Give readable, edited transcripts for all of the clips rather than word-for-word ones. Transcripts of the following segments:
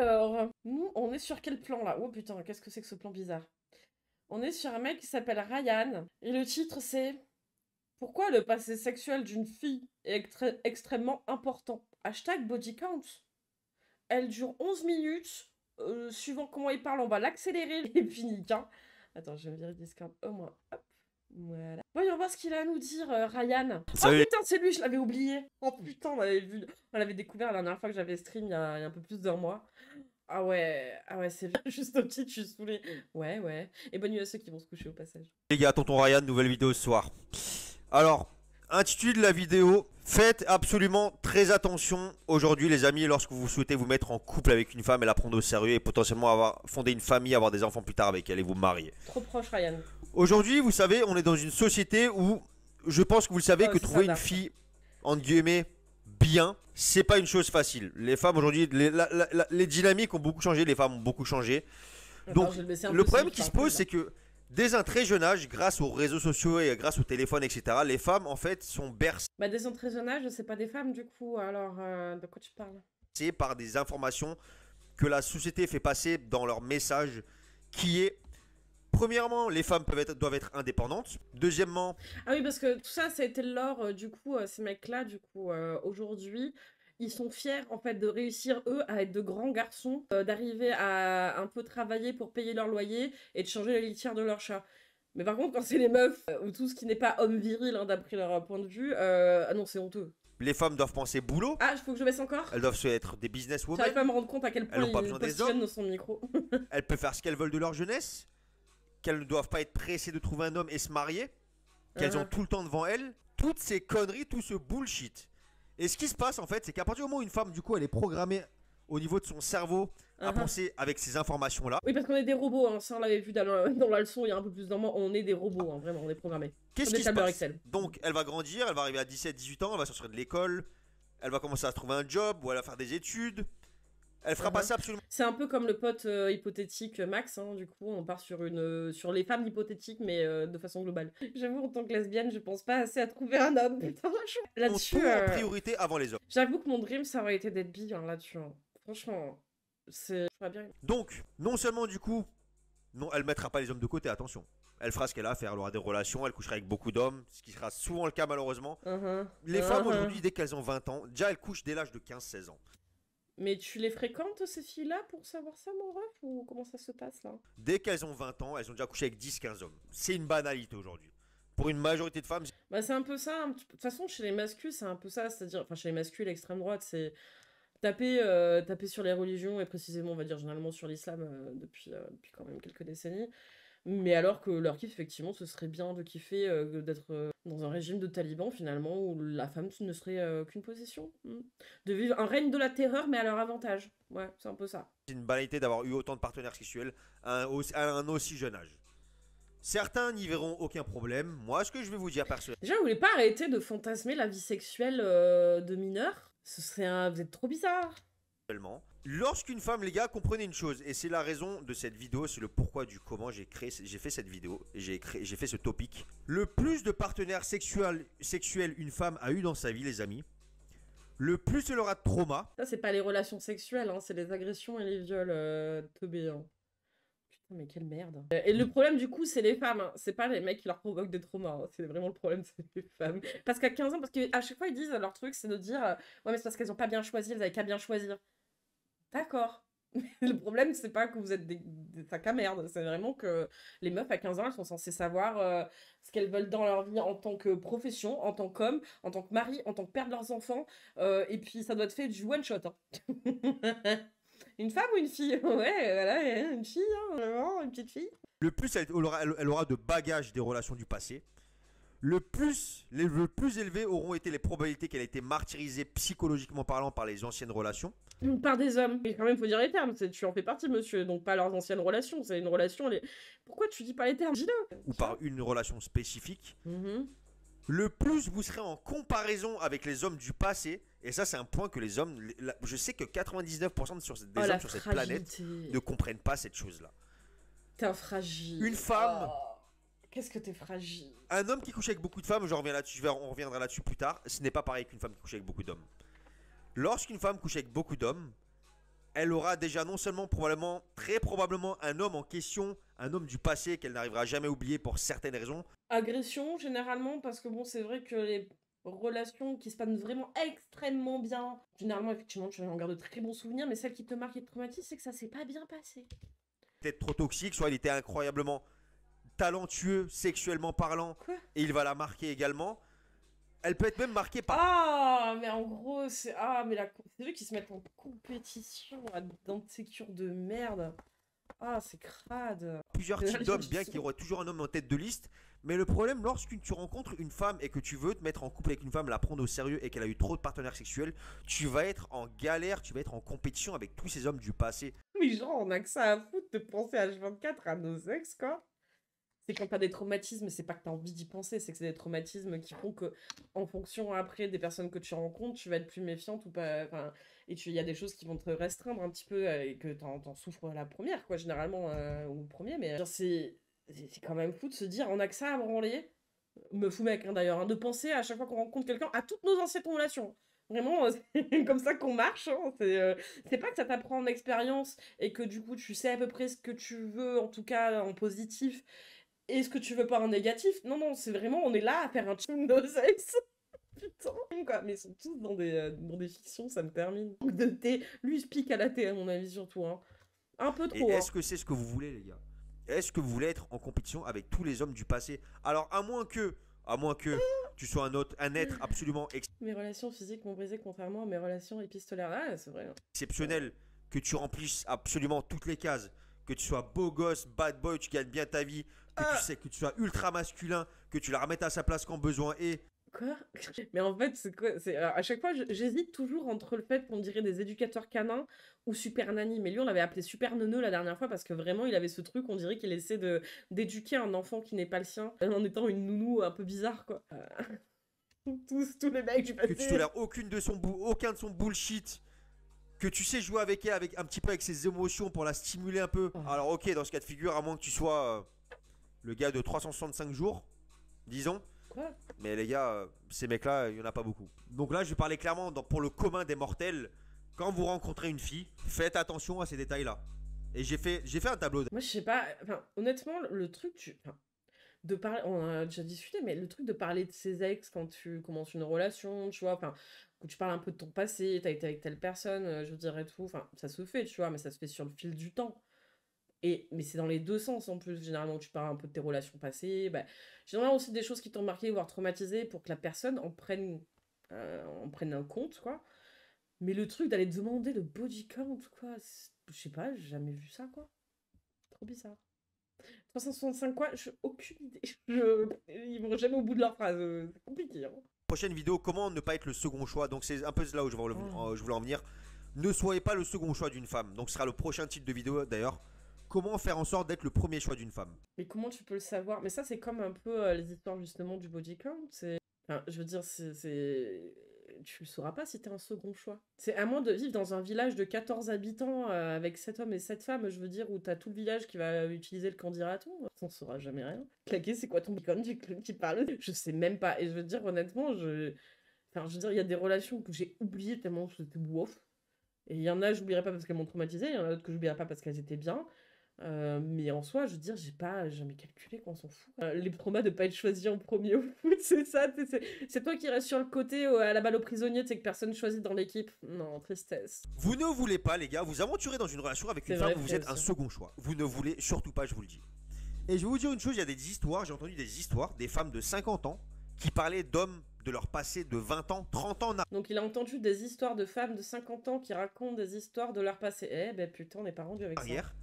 Alors, nous, on est sur quel plan là? Oh putain, qu'est-ce que c'est que ce plan bizarre? On est sur un mec qui s'appelle Ryan. Et le titre c'est Pourquoi le passé sexuel d'une fille est extrêmement important? Hashtag body count. Elle dure 11 minutes. Suivant comment il parle, on va l'accélérer et puis nique, hein. Attends, je vais virer Discord au moins. Hop. Voilà. Voyons voir ce qu'il a à nous dire, Ryan. Salut. Oh putain, c'est lui, je l'avais oublié. Oh putain, on l'avait découvert la dernière fois que j'avais stream il y a un peu plus d'un mois. Ah ouais, c'est juste au petit, je suis saoulée. Ouais. Et bonne nuit à ceux qui vont se coucher au passage. Les gars, tonton Ryan, nouvelle vidéo ce soir. Alors, intitulé de la vidéo, faites absolument très attention aujourd'hui les amis lorsque vous souhaitez vous mettre en couple avec une femme et la prendre au sérieux et potentiellement fonder une famille, avoir des enfants plus tard avec elle et vous marier. Trop proche Ryan. Aujourd'hui, vous savez, on est dans une société où je pense que vous le savez que trouver une ça, fille, entre guillemets, bien, c'est pas une chose facile. Les femmes aujourd'hui, les dynamiques ont beaucoup changé, les femmes ont beaucoup changé. Donc, le problème qui se pose, c'est que dès un très jeune âge, grâce aux réseaux sociaux et grâce au téléphone, etc., les femmes, en fait, sont bercées. Bah, dès un très jeune âge, c'est pas des femmes, du coup. Alors, de quoi tu parles? C'est par des informations que la société fait passer dans leur message, qui est... Premièrement, les femmes doivent être indépendantes. Deuxièmement... Ah oui, parce que tout ça, ça a été l'or, du coup, ces mecs-là, du coup, aujourd'hui... Ils sont fiers, en fait, de réussir, eux, à être de grands garçons, d'arriver à un peu travailler pour payer leur loyer et de changer la litière de leur chat. Mais par contre, quand c'est les meufs, ou tout ce qui n'est pas homme viril, hein, d'après leur point de vue, ah non, c'est honteux. Les femmes doivent penser boulot. Ah, il faut que je baisse encore? Elles doivent être des businesswomen. J'arrive pas à me rendre compte à quel point elles n'ont pas besoin des hommes dans son micro. Elles peuvent faire ce qu'elles veulent de leur jeunesse. Qu'elles ne doivent pas être pressées de trouver un homme et se marier. Qu'elles ont tout le temps devant elles. Toutes ces conneries, tout ce bullshit. Et ce qui se passe en fait, c'est qu'à partir du moment où une femme, du coup, elle est programmée au niveau de son cerveau à penser avec ces informations-là. Oui, parce qu'on est des robots, hein. Ça on l'avait vu dans la leçon il y a un peu plus d'un mois, on est des robots, hein. Vraiment, on est programmés. Qu'est-ce qui se passe? Donc, elle va grandir, elle va arriver à 17-18 ans, elle va sortir de l'école, elle va commencer à trouver un job ou elle va faire des études. Elle fera pas ça absolument. C'est un peu comme le pote hypothétique Max, hein, du coup, on part sur les femmes hypothétiques, mais de façon globale. J'avoue, en tant que lesbienne, je pense pas assez à trouver un homme. Putain, là-dessus. En priorité avant les hommes. J'avoue que mon dream, ça aurait été d'être bi, hein, là-dessus. Hein. Franchement, c'est. Bien. Donc, non seulement du coup, non, elle mettra pas les hommes de côté, attention. Elle fera ce qu'elle a à faire, elle aura des relations, elle couchera avec beaucoup d'hommes, ce qui sera souvent le cas malheureusement. Les femmes aujourd'hui, dès qu'elles ont 20 ans, déjà elles couchent dès l'âge de 15-16 ans. Mais tu les fréquentes, ces filles-là, pour savoir ça, mon ref? Ou comment ça se passe, là? Dès qu'elles ont 20 ans, elles ont déjà couché avec 10-15 hommes. C'est une banalité aujourd'hui. Pour une majorité de femmes... Bah, c'est un peu ça. De toute façon, chez les masculins, c'est un peu ça. C'est-à-dire, enfin, chez les masculins, l'extrême droite, c'est taper sur les religions, et précisément, on va dire, généralement sur l'islam, depuis quand même quelques décennies. Mais alors que leur kiff, effectivement, ce serait bien de kiffer d'être dans un régime de talibans, finalement, où la femme ne serait qu'une possession. De vivre un règne de la terreur, mais à leur avantage. Ouais, c'est un peu ça. C'est une banalité d'avoir eu autant de partenaires sexuels à un aussi jeune âge. Certains n'y verront aucun problème. Moi, ce que je vais vous dire personnellement... Déjà, vous voulez pas arrêter de fantasmer la vie sexuelle de mineurs? Ce serait Vous êtes trop bizarre. Lorsqu'une femme, les gars, comprenez une chose, et c'est la raison de cette vidéo, c'est le pourquoi du comment j'ai fait cette vidéo, et j'ai fait ce topic. Le plus de partenaires sexuels une femme a eu dans sa vie, les amis, le plus elle aura de trauma. Ça, c'est pas les relations sexuelles, hein, c'est les agressions et les viols, teubés. Hein. Putain, mais quelle merde. Et le problème, du coup, c'est les femmes. Hein. C'est pas les mecs qui leur provoquent des traumas. Hein. C'est vraiment le problème, c'est les femmes. Parce qu'à 15 ans, parce qu'à chaque fois, ils disent, leur truc, c'est de dire ouais, mais c'est parce qu'elles ont pas bien choisi, elles avaient qu'à bien choisir. D'accord. Le problème, c'est pas que vous êtes des sacs à merde. C'est vraiment que les meufs à 15 ans, elles sont censées savoir ce qu'elles veulent dans leur vie en tant que profession, en tant qu'homme, en tant que mari, en tant que père de leurs enfants. Et puis, ça doit être fait du one shot. Hein. Une femme ou une fille? Ouais, voilà, une fille, hein, vraiment, une petite fille. Le plus elle aura de bagages des relations du passé. Le plus élevé auront été les probabilités qu'elle ait été martyrisée psychologiquement parlant par les anciennes relations. Par des hommes. Mais quand même, faut dire les termes. Tu en fais partie, monsieur. Donc, pas leurs anciennes relations. C'est une relation. Pourquoi tu dis pas les termes? Dis-le. Ou par une relation spécifique. Le plus vous serez en comparaison avec les hommes du passé. Et ça, c'est un point que les hommes... Je sais que 99% des hommes sur cette planète ne comprennent pas cette chose-là. T'es fragile. Une femme... Qu'est-ce que t'es fragile. Un homme qui couche avec beaucoup de femmes, on reviendra là-dessus plus tard, ce n'est pas pareil qu'une femme qui couche avec beaucoup d'hommes. Lorsqu'une femme couche avec beaucoup d'hommes, elle aura déjà non seulement probablement, très probablement un homme en question, un homme du passé qu'elle n'arrivera jamais à oublier pour certaines raisons. Agression, généralement, parce que bon, c'est vrai que les relations qui se passent vraiment extrêmement bien, généralement, effectivement, tu en gardes de très bons souvenirs, mais celle qui te marque et te traumatise, c'est que ça s'est pas bien passé. Peut-être trop toxique, soit il était incroyablement talentueux sexuellement parlant Quoi? et il va la marquer également. Elle peut être même marquée par Ah, mais en gros, c'est. Ah, mais c'est eux qui se mettent en compétition dans de ces cures de merde. Ah, c'est crade. plusieurs types d'hommes, bien qu'il y aurait toujours un homme en tête de liste. Mais le problème, lorsque tu rencontres une femme et que tu veux te mettre en couple avec une femme, la prendre au sérieux et qu'elle a eu trop de partenaires sexuels, tu vas être en galère, tu vas être en compétition avec tous ces hommes du passé. Mais genre, on a que ça à foutre de penser H24 à nos ex, quoi. C'est quand t'as des traumatismes, c'est pas que t'as envie d'y penser, c'est que c'est des traumatismes qui font que, en fonction après des personnes que tu rencontres, tu vas être plus méfiante ou pas. Enfin, et il y a des choses qui vont te restreindre un petit peu et que t'en souffres la première, quoi, généralement, ou le premier. Mais genre, c'est quand même fou de se dire, on a que ça à branler. Me fou mec, hein, d'ailleurs, hein, de penser à chaque fois qu'on rencontre quelqu'un à toutes nos anciennes relations. Vraiment, c'est comme ça qu'on marche. Hein. C'est pas que ça t'apprend en expérience et que du coup tu sais à peu près ce que tu veux, en tout cas en positif, et ce que tu veux pas en négatif. Non, non, c'est vraiment, on est là à faire un film de sexe. Putain, quoi. Mais ils sont tous dans des fictions, ça me termine. De thé, lui il se pique à la thé, à mon avis, surtout. Hein. Un peu Et trop. Hein. est-ce que c'est ce que vous voulez, les gars? Est-ce que vous voulez être en compétition avec tous les hommes du passé? Alors, à moins que tu sois un être absolument Mes relations physiques m'ont brisé contrairement à mes relations épistolaires. Ah, c'est vrai. Hein. exceptionnel, que tu remplisses absolument toutes les cases, que tu sois beau gosse, bad boy, tu gagnes bien ta vie, que tu sais que tu sois ultra masculin, que tu la remettes à sa place quand besoin est. Quoi? Mais en fait, c'est quoi? À chaque fois, j'hésite toujours entre le fait qu'on dirait des éducateurs canins ou Super Nanny. Mais lui, on l'avait appelé Super Neuneu la dernière fois parce que vraiment, il avait ce truc, on dirait qu'il essaie d'éduquer un enfant qui n'est pas le sien en étant une nounou un peu bizarre, quoi. Tous les mecs du Que tu passé. tolères aucun de son bullshit, que tu sais jouer avec elle avec un petit peu avec ses émotions pour la stimuler un peu. Oh. Alors ok, dans ce cas de figure, à moins que tu sois le gars de 365 jours, disons. Quoi? Mais les gars, ces mecs-là, il n'y en a pas beaucoup. Donc là, je vais parler clairement pour le commun des mortels. Quand vous rencontrez une fille, faites attention à ces détails-là. Et j'ai fait un tableau. Moi, je sais pas. Enfin, honnêtement, le truc, enfin, de parler, on en a déjà discuté, mais le truc de parler de ses ex quand tu commences une relation, tu vois, enfin, quand tu parles un peu de ton passé, t'as été avec telle personne, je dirais tout, enfin, ça se fait, tu vois, mais ça se fait sur le fil du temps. Mais c'est dans les deux sens en plus, généralement, tu parles un peu de tes relations passées, bah, généralement aussi des choses qui t'ont marqué, voire traumatisé, pour que la personne en prenne un compte, quoi. Mais le truc d'aller demander le body count, quoi, je sais pas, j'ai jamais vu ça, quoi. Trop bizarre. 365 quoi? Aucune idée. Ils vont jamais au bout de leur phrase. C'est compliqué. Hein. Prochaine vidéo, comment ne pas être le second choix. Donc c'est un peu là où je voulais en venir. Ne soyez pas le second choix d'une femme. Donc ce sera le prochain titre de vidéo d'ailleurs. Comment faire en sorte d'être le premier choix d'une femme? Mais comment tu peux le savoir? Mais ça, c'est comme un peu les histoires justement du body count. Enfin, je veux dire, tu le sauras pas si t'es un second choix. C'est à moins de vivre dans un village de 14 habitants avec 7 hommes et 7 femmes, je veux dire, où t'as tout le village qui va utiliser le candidaton. On saura jamais rien. Claquer, c'est quoi ton bicon du club qui parle? Je sais même pas. Et je veux dire, honnêtement, enfin, je veux dire, il y a des relations que j'ai oubliées tellement c'était bof. Et il y en a, j'oublierai pas parce qu'elles m'ont traumatisé, il y en a d'autres que j'oublierai pas parce qu'elles étaient bien. Mais en soi, je veux dire, j'ai pas jamais calculé qu'on s'en fout. Les traumas de pas être choisi en premier au foot, c'est ça. C'est toi qui restes sur le côté à la balle aux prisonniers, tu sais que personne choisit dans l'équipe. Non, tristesse. Vous ne voulez pas, les gars, vous aventurer dans une relation avec une C'est femme vrai, où vous êtes un Fred. second choix. Vous ne voulez surtout pas, je vous le dis. Et je vais vous dire une chose, il y a des histoires, j'ai entendu des histoires, des femmes de 50 ans qui parlaient d'hommes de leur passé de 20 ans, 30 ans en Donc il a entendu des histoires de femmes de 50 ans qui racontent des histoires de leur passé. Eh ben putain, on n'est pas rendu avec ça. arrière,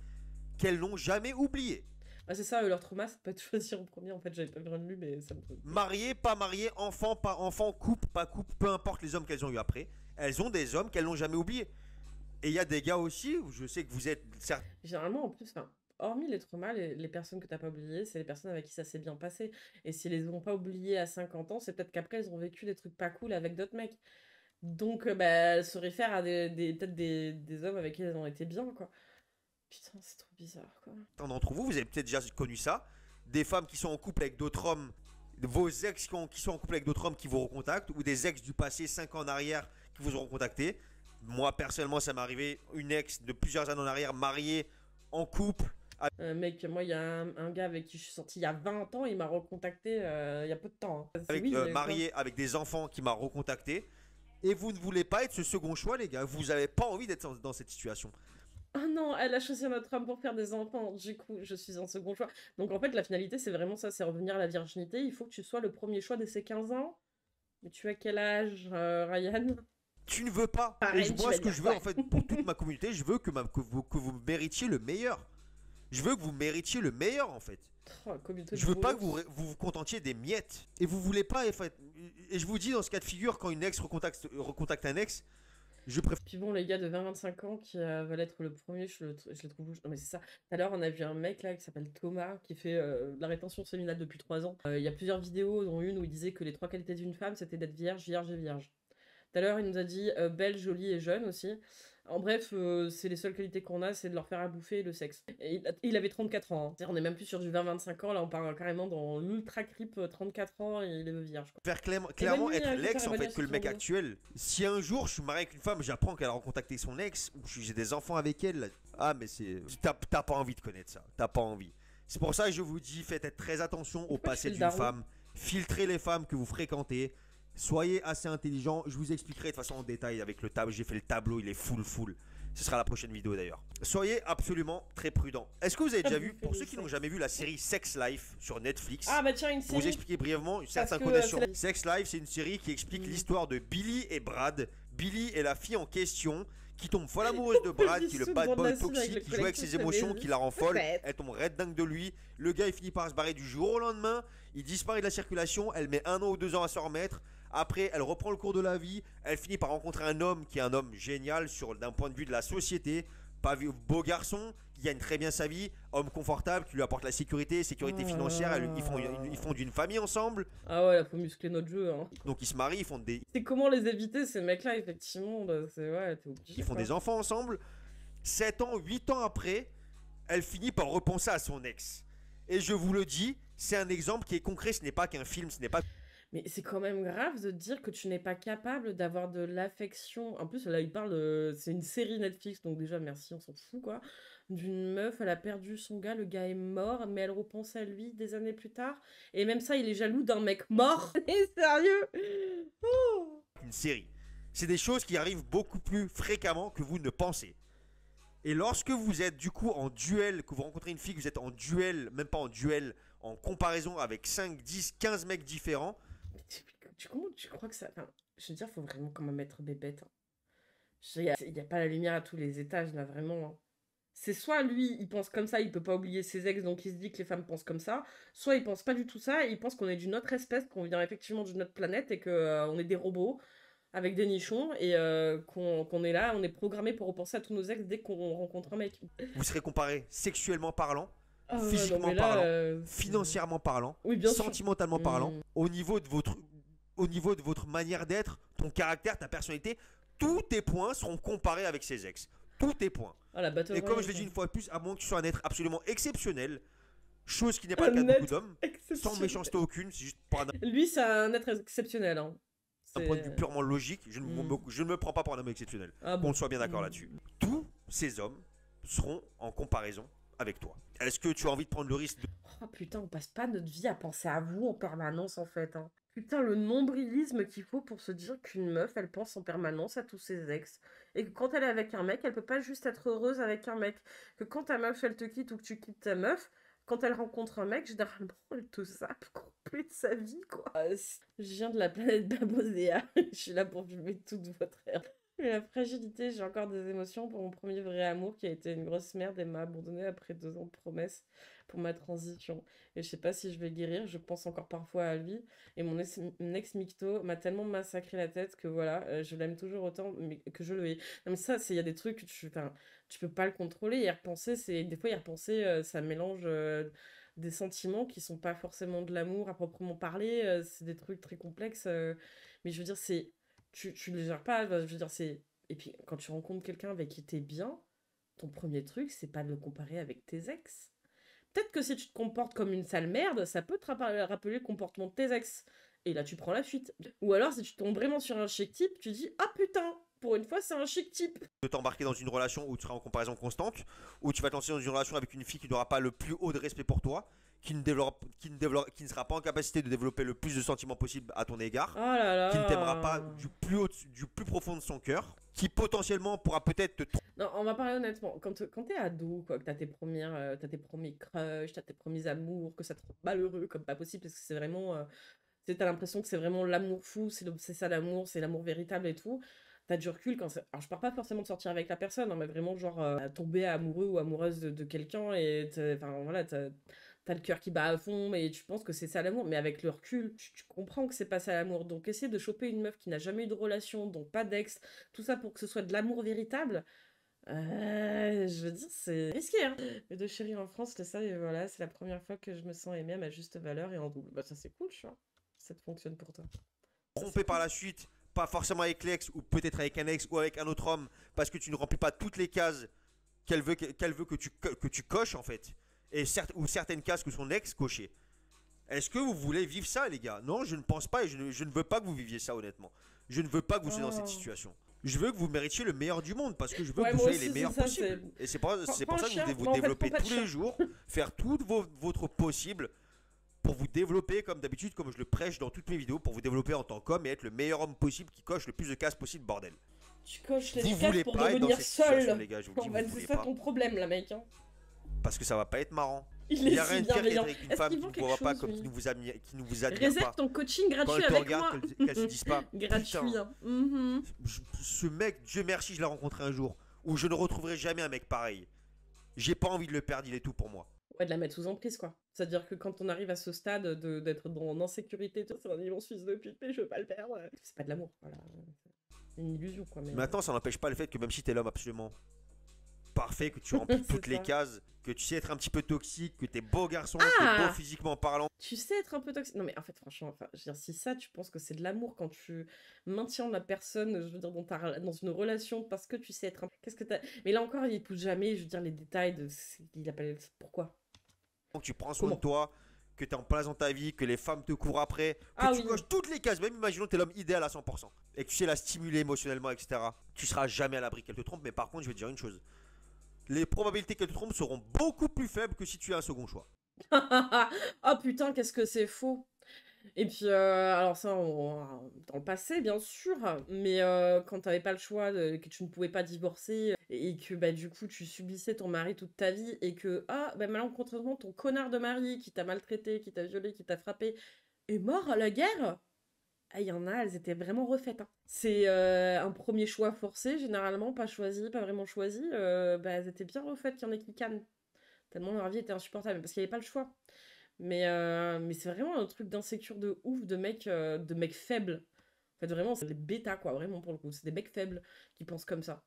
qu'elles n'ont jamais oublié. Ah, c'est ça, leur trauma, c'est pas de choisir en premier. En fait, j'avais pas bien lu, mais ça me. Mariées, pas mariées, enfants, pas enfants, couple, pas couple, peu importe les hommes qu'elles ont eu après, elles ont des hommes qu'elles n'ont jamais oubliés. Et il y a des gars aussi, où je sais que vous êtes certes. Généralement, en plus, enfin, hormis les traumas, les personnes que t'as pas oubliées, c'est les personnes avec qui ça s'est bien passé. Et s'ils les ont pas oubliées à 50 ans, c'est peut-être qu'après, ils ont vécu des trucs pas cool avec d'autres mecs. Donc, bah, elles se réfèrent à peut-être des hommes avec qui elles ont été bien, quoi. Putain, c'est trop bizarre, quoi. D'entre vous, vous avez peut-être déjà connu ça. Des femmes qui sont en couple avec d'autres hommes, vos ex qui sont en couple avec d'autres hommes qui vous recontactent, ou des ex du passé 5 ans en arrière qui vous ont recontacté. Moi, personnellement, ça m'est arrivé. Une ex de plusieurs années en arrière, mariée, en couple. Mec, moi, il y a un gars avec qui je suis sortie il y a 20 ans, il m'a recontacté il y a peu de temps, hein. Avec, Oui, mariée avec des enfants qui m'a recontacté. Et vous ne voulez pas être ce second choix, les gars. Vous n'avez pas envie d'être dans cette situation. ah non, elle a choisi un autre homme pour faire des enfants. Du coup, je suis un second choix. Donc en fait, la finalité, c'est vraiment ça, c'est revenir à la virginité. Il faut que tu sois le premier choix dès ses 15 ans. Mais tu as quel âge, Ryan? Tu ne veux pas. Pareil, Et tu moi, vas ce que dire je veux, ouais. en fait, pour toute ma communauté, je veux que vous méritiez le meilleur. Je veux que vous méritiez le meilleur, en fait. Oh, la communauté de Je veux pas que bolos. vous contentiez des miettes. Et vous voulez pas. Et je vous dis, dans ce cas de figure, quand une ex recontacte un ex, je préfère. Puis bon, les gars de 20-25 ans qui veulent être le premier, je les trouve louches. Non mais c'est ça. Tout à l'heure, on a vu un mec là qui s'appelle Thomas, qui fait de la rétention séminale depuis 3 ans. Il y a plusieurs vidéos, dont une où il disait que les 3 qualités d'une femme, c'était d'être vierge, vierge et vierge. Tout à l'heure, il nous a dit belle, jolie et jeune aussi. En bref, c'est les seules qualités qu'on a, c'est de leur faire à bouffer et le sexe. Et il avait 34 ans. Hein. C'est-à-dire, on est même plus sur du 20-25 ans, là on parle carrément dans l'ultra creep 34 ans et il est vierge. Quoi. Faire Et bonne clairement nuit, être Clara l'ex en Vanessa fait que le sur mec le dos. actuel. Si un jour je suis marié avec une femme, j'apprends qu'elle a recontacté son ex, ou j'ai des enfants avec elle, là. Ah mais c'est. T'as pas envie de connaître ça. T'as pas envie. C'est pour ça que je vous dis, faites très attention au Pourquoi tu passé fais le d'une daron? femme. Filtrez les femmes que vous fréquentez. Soyez assez intelligent. Je vous expliquerai de façon en détail avec le tableau. J'ai fait le tableau, il est full. Ce sera la prochaine vidéo d'ailleurs. Soyez absolument très prudent. Est-ce que vous avez déjà vu, pour ceux qui n'ont jamais vu la série Sex Life sur Netflix, Ah bah tiens, une pour vous série. expliquer brièvement certaines que, conditions. c'est la- Sex Life, c'est une série qui explique Mm. l'histoire de Billy et Brad. Billy est la fille en question qui tombe folle amoureuse de Brad, qui est le bad boy toxique, qui joue avec ses émotions, qui la rend folle. Elle tombe red dingue de lui. Le gars, il finit par se barrer du jour au lendemain. Il disparaît de la circulation. Elle met 1 an ou 2 ans à s'en remettre. Après, elle reprend le cours de la vie. Elle finit par rencontrer un homme qui est un homme génial d'un point de vue de la société. Pas beau garçon, qui gagne très bien sa vie, homme confortable, qui lui apporte la sécurité financière. Ils font d'une famille ensemble. Ah ouais, faut muscler notre jeu. Hein. Donc ils se marient, ils font des, C'est comment les éviter, ces mecs-là, effectivement. Bah, c'est ouais, t'es obligé. ils font quoi. des enfants ensemble. 7 ans, 8 ans après, elle finit par repenser à son ex. Et je vous le dis, c'est un exemple qui est concret, ce n'est pas qu'un film, ce n'est pas. Mais c'est quand même grave de dire que tu n'es pas capable d'avoir de l'affection. En plus, là, il parle de... C'est une série Netflix, donc déjà, merci, on s'en fout, quoi. D'une meuf, elle a perdu son gars, le gars est mort, mais elle repense à lui des années plus tard. Et même ça, il est jaloux d'un mec mort. Et sérieux oh Une série. C'est des choses qui arrivent beaucoup plus fréquemment que vous ne pensez. Et lorsque vous êtes du coup en duel, que vous rencontrez une fille, que vous êtes en duel, même pas en duel, en comparaison avec 5, 10, 15 mecs différents, Comment tu crois que ça... Enfin, je veux dire, faut vraiment quand même être bébête. Hein. Il n'y a pas la lumière à tous les étages, là, vraiment. Hein. C'est soit lui, il pense comme ça, il peut pas oublier ses ex, donc il se dit que les femmes pensent comme ça, soit il pense pas du tout ça, et il pense qu'on est d'une autre espèce, qu'on vient effectivement d'une autre planète, et que on est des robots avec des nichons, et qu'on est là, on est programmé pour repenser à tous nos ex dès qu'on rencontre un mec. vous serez comparé sexuellement parlant, Ah ouais, non, physiquement mais là, parlant, c'est- financièrement parlant, Oui, bien sûr. sentimentalement parlant, Mm. au niveau de votre manière d'être, ton caractère, ta personnalité, tous tes points seront comparés avec ses ex. Tous tes points. Ah, la battle Et comme royale, je l'ai dit quoi. une fois de plus, à moins que tu sois un être absolument exceptionnel, chose qui n'est pas le cas de Un beaucoup être d'hommes, sans exceptionnel. méchanceté aucune, c'est juste pour Lui, c'est un être exceptionnel. Hein. un point de vue purement logique, je Mm. ne me prends pas pour un homme exceptionnel. Ah Qu'on bon. soit bien d'accord Mm. là-dessus. Tous ces hommes seront en comparaison avec toi. Est-ce que tu as envie de prendre le risque de... Oh putain, on passe pas notre vie à penser à vous en permanence en fait. Hein. Putain, le nombrilisme qu'il faut pour se dire qu'une meuf, elle pense en permanence à tous ses ex. Et que quand elle est avec un mec, elle peut pas juste être heureuse avec un mec. Que quand ta meuf, elle te quitte ou que tu quittes ta meuf, quand elle rencontre un mec, généralement, elle te zappe complet de sa vie, quoi. Je viens de la planète Babosea. Je suis là pour fumer toute votre air. Et la fragilité, j'ai encore des émotions pour mon premier vrai amour qui a été une grosse merde et m'a abandonné après 2 ans de promesses pour ma transition. Et je sais pas si je vais guérir, je pense encore parfois à lui. Et mon ex-micto m'a tellement massacré la tête que voilà, je l'aime toujours autant mais que je le hais. Non mais ça, il y a des trucs que tu peux pas le contrôler. Y repenser, des fois y repenser, ça mélange des sentiments qui sont pas forcément de l'amour à proprement parler. C'est des trucs très complexes. Mais je veux dire, tu les gères pas. Je veux dire, et puis quand tu rencontres quelqu'un avec qui t'es bien, ton premier truc, c'est pas de le comparer avec tes ex. Peut-être que si tu te comportes comme une sale merde, ça peut te rappeler le comportement de tes ex. Et là, tu prends la fuite. Ou alors, si tu tombes vraiment sur un chic type, tu dis ah putain, pour une fois, c'est un chic type. De t'embarquer dans une relation où tu seras en comparaison constante, où tu vas te lancer dans une relation avec une fille qui n'aura pas le plus haut de respect pour toi, qui ne sera pas en capacité de développer le plus de sentiments possible à ton égard, Oh là là. qui ne t'aimera pas du plus profond de son cœur, qui potentiellement pourra peut-être te... Non, on va parler honnêtement. Quand t'es ado, quoi, que t'as tes premiers crushs, t'as tes premiers amours, que ça te rend malheureux comme pas possible, parce que c'est vraiment... t'as l'impression que c'est vraiment l'amour fou, c'est ça l'amour, c'est l'amour véritable et tout. T'as du recul quand c'est... Alors, je parle pas forcément de sortir avec la personne, hein, mais vraiment, genre, tomber amoureux ou amoureuse de quelqu'un et... Enfin, voilà, t'as le cœur qui bat à fond, mais tu penses que c'est ça l'amour. Mais avec le recul, tu comprends que c'est pas ça l'amour. Donc, essayer de choper une meuf qui n'a jamais eu de relation, donc pas d'ex, tout ça pour que ce soit de l'amour véritable... je veux dire, c'est risqué, hein. Les deux chéris en France, ça, et voilà, c'est la première fois que je me sens aimée à ma juste valeur et en double. Bah, ça, c'est cool, tu vois. Ça te fonctionne pour toi. Tromper par la suite, pas forcément avec l'ex, ou peut-être avec un ex ou avec un autre homme, parce que tu ne remplis pas toutes les cases qu'elle veut que tu coches, en fait. Ou certaines cases que son ex cochait. Est-ce que vous voulez vivre ça, les gars? Non, je ne pense pas et je ne veux pas que vous viviez ça, honnêtement. Je ne veux pas que vous soyez dans cette situation. Je veux que vous méritiez le meilleur du monde parce que je veux que vous soyez les meilleurs possibles. Et c'est pour ça que vous devez vous développer tous les jours, faire tout votre possible pour vous développer comme d'habitude, comme je le prêche dans toutes mes vidéos, pour vous développer en tant qu'homme et être le meilleur homme possible qui coche le plus de cases possible, bordel. Tu coches les Vous cases voulez pour pas être dans devenir cette situation, seul. les gars, je vous le dis, vous C'est voulez ça pas. ton problème, là, mec. Hein. Parce que ça va pas être marrant. Il y est a rien si de pire bienveillant. qu'être avec une Est-ce femme qu'il qui vaut ne quelque voit pas chose, comme lui qui ne vous admire Reset pas. ton coaching Quand gratuit elle te avec moi. regarde, qu'elle se dise pas. Gratuit, Putain, hein. Mhm. ce mec, Dieu merci, je l'ai rencontré un jour où je ne retrouverai jamais un mec pareil. J'ai pas envie de le perdre, il est tout pour moi. Ouais, de la mettre sous emprise, quoi. C'est-à-dire que quand on arrive à ce stade d'être dans l'insécurité, c'est un immense fils de pute, mais je veux pas le perdre. C'est pas de l'amour, voilà. C'est une illusion, quoi. Mais... Maintenant, ça n'empêche pas le fait que même si t'es l'homme absolument parfait, que tu remplis toutes les cases, que tu sais être un petit peu toxique, que t'es beau garçon, que t'es beau physiquement parlant. Tu sais être un peu toxique. Non, mais en fait, franchement, enfin, je veux dire, si ça, tu penses que c'est de l'amour quand tu maintiens la personne, je veux dire, dans une relation parce que tu sais être un... Qu'est-ce que t'as... Mais là encore, il pousse jamais, je veux dire, les détails de... Il appelle... Pourquoi? Donc tu prends soin de toi, que t'es en place dans ta vie, que les femmes te courent après, que tu coches toutes les cases, même imaginons que t'es l'homme idéal à 100%, et que tu sais la stimuler émotionnellement, etc. Tu seras jamais à l'abri qu'elle te trompe, mais par contre, je vais te dire une chose. Les probabilités qu'elle te trompe seront beaucoup plus faibles que si tu as un second choix. Oh putain, qu'est-ce que c'est faux. Et puis, alors ça, dans le passé, bien sûr, mais quand t'avais pas le choix, que tu ne pouvais pas divorcer, et que bah, du coup, tu subissais ton mari toute ta vie, et que, bah, malencontreusement, ton connard de mari qui t'a maltraité, qui t'a violé, qui t'a frappé, est mort à la guerre. Ah, il y en a, elles étaient vraiment refaites. Hein. C'est un premier choix forcé, généralement, pas choisi, pas vraiment choisi. Bah, elles étaient bien refaites, qu'il y en ait qui cannent. Tellement leur vie était insupportable, parce qu'il n'y avait pas le choix. Mais c'est vraiment un truc d'insécure de ouf, de mecs faibles. En fait, vraiment, c'est des bêtas, quoi, vraiment, pour le coup. C'est des mecs faibles qui pensent comme ça.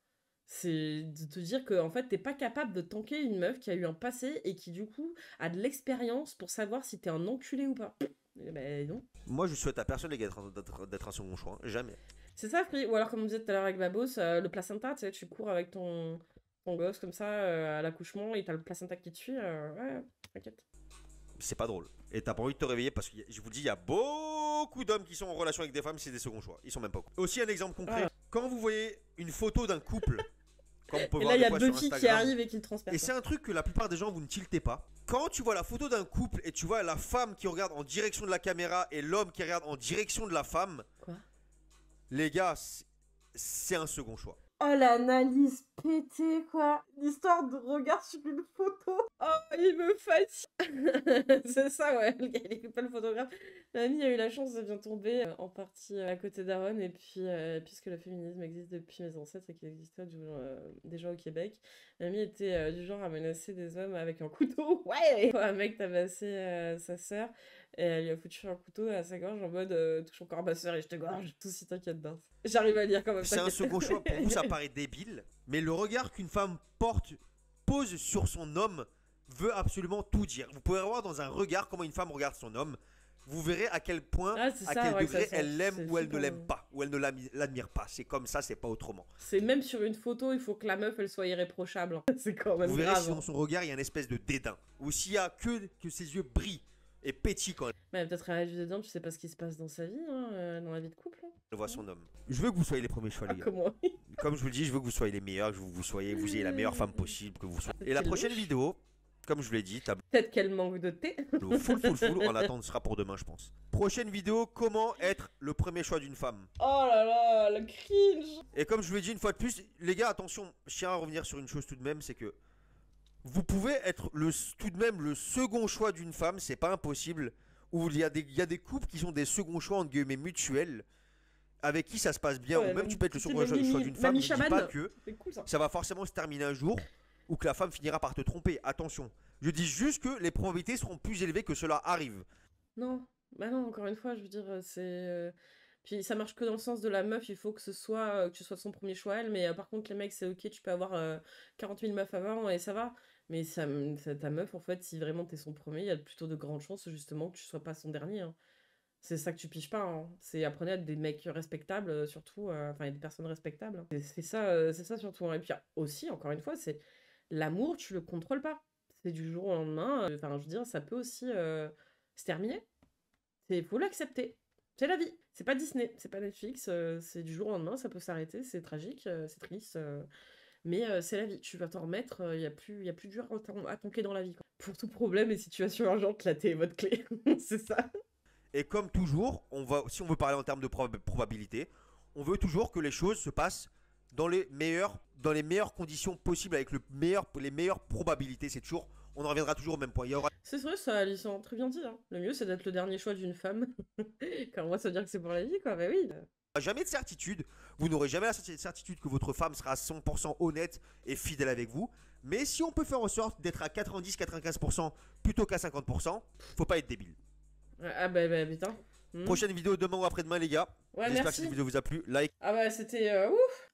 C'est de te dire que, en fait, t'es pas capable de tanker une meuf qui a eu un passé et qui, du coup, a de l'expérience pour savoir si t'es un enculé ou pas. Ben non. Moi, je souhaite à personne, les gars, d'être un second choix. Hein. Jamais. C'est ça, Free. Ou alors, comme on disait tout à l'heure avec Babos, le placenta, tu sais, tu cours avec ton gosse comme ça à l'accouchement et t'as le placenta qui te suit. Ouais, t'inquiète. C'est pas drôle. Et t'as pas envie de te réveiller parce que je vous dis, il y a beaucoup d'hommes qui sont en relation avec des femmes, c'est des seconds choix. Ils sont même pas. Aussi, un exemple concret. Quand vous voyez une photo d'un couple, comme on peut et voir là, il y a Buffy Buffy qui arrive et qui le transperce. Et c'est un truc que la plupart des gens, vous ne tiltez pas. Quand tu vois la photo d'un couple et tu vois la femme qui regarde en direction de la caméra et l'homme qui regarde en direction de la femme, quoi, les gars, c'est un second choix. Oh, l'analyse pétée, quoi. L'histoire de regard sur une photo. Oh, il me fatigue. C'est ça, ouais. Le gars, il est pas le photographe. L'ami a eu la chance de bien tomber en partie à côté d'Aaron. Et puis, puisque le féminisme existe depuis mes ancêtres et qu'il existait déjà au Québec, l'ami était du genre à menacer des hommes avec un couteau. Ouais. Un mec tabassait sa sœur. Et elle lui a foutu un couteau à sa gorge en mode touche encore ma sœur et je te gorge. Tout si t'inquiète bien. J'arrive à lire quand même. C'est un second choix. Pour vous, ça paraît débile. Mais le regard qu'une femme pose sur son homme veut absolument tout dire. Vous pouvez voir dans un regard comment une femme regarde son homme. Vous verrez à quel point, à quel degré elle l'aime ou elle ne l'aime pas. Ou elle ne l'admire pas. C'est comme ça, c'est pas autrement. C'est même sur une photo, il faut que la meuf, elle soit irréprochable. C'est quand même grave. Vous verrez si dans son regard, il y a une espèce de dédain. Ou s'il y a que ses yeux brillent et pétillent quand même. Mais peut-être à l'âge de dedans, tu sais pas ce qui se passe dans sa vie, hein, dans la vie de couple. Hein. Elle voit son homme. Je veux que vous soyez les premiers choix, les gars. Comment Comme je vous le dis, je veux que vous soyez les meilleurs, que vous ayez la meilleure femme possible, que vous soyez. Et la C'est prochaine louche. vidéo, comme je vous l'ai dit, tableau Peut-être qu'elle manque de thé. full. En attendant, ce sera pour demain, je pense. Prochaine vidéo, comment être le premier choix d'une femme. Oh là là, le cringe. Et comme je vous l'ai dit une fois de plus, les gars, attention, je tiens à revenir sur une chose tout de même, c'est que vous pouvez être tout de même le second choix d'une femme, c'est pas impossible. Où il y a des couples qui sont des seconds choix entre guillemets mutuels, avec qui ça se passe bien, Ouais, ou même tu peux être le second choix d'une femme, Mamie je dis Chaman. pas que C'est cool ça. ça va forcément se terminer un jour, ou que la femme finira par te tromper, attention. Je dis juste que les probabilités seront plus élevées que cela arrive. Non, bah non, encore une fois, je veux dire, c'est. Puis ça marche que dans le sens de la meuf, il faut que ce soit que tu sois son premier choix, elle, mais par contre, les mecs, c'est ok, tu peux avoir 40 000 meufs avant et ça va. Mais ta meuf, en fait, si vraiment t'es son premier, il y a plutôt de grandes chances justement que tu sois pas son dernier, hein. C'est ça que tu piges pas, hein. C'est apprenez à être des mecs respectables, surtout, enfin, et des personnes respectables, hein. C'est ça surtout, hein. Et puis aussi, encore une fois, c'est l'amour, tu le contrôles pas. C'est du jour au lendemain, enfin, je veux dire, ça peut aussi se terminer. Faut l'accepter. C'est la vie. C'est pas Disney, c'est pas Netflix, c'est du jour au lendemain, ça peut s'arrêter, c'est tragique, c'est triste, mais c'est la vie. Tu vas t'en remettre, il y a plus dur à ton clé dans la vie, quoi. Pour tout problème et situation urgente, là, t'es votre clé. C'est ça. Et comme toujours, si on veut parler en termes de probabilité, on veut toujours que les choses se passent dans les meilleures conditions possibles, avec les meilleures probabilités. C'est toujours, on en reviendra toujours au même point. Il y aura C'est vrai, ça, Alice, hein, très bien dit, hein. Le mieux, c'est d'être le dernier choix d'une femme. Car moi, ça veut dire que c'est pour la vie, quoi. Bah oui. jamais de certitude. Vous n'aurez jamais la certitude que votre femme sera à 100% honnête et fidèle avec vous. Mais si on peut faire en sorte d'être à 90-95% plutôt qu'à 50%, faut pas être débile. Ah bah putain. Prochaine vidéo demain ou après-demain, les gars. Ouais, J'espère que merci. cette vidéo vous a plu. Like. Ah bah c'était ouf.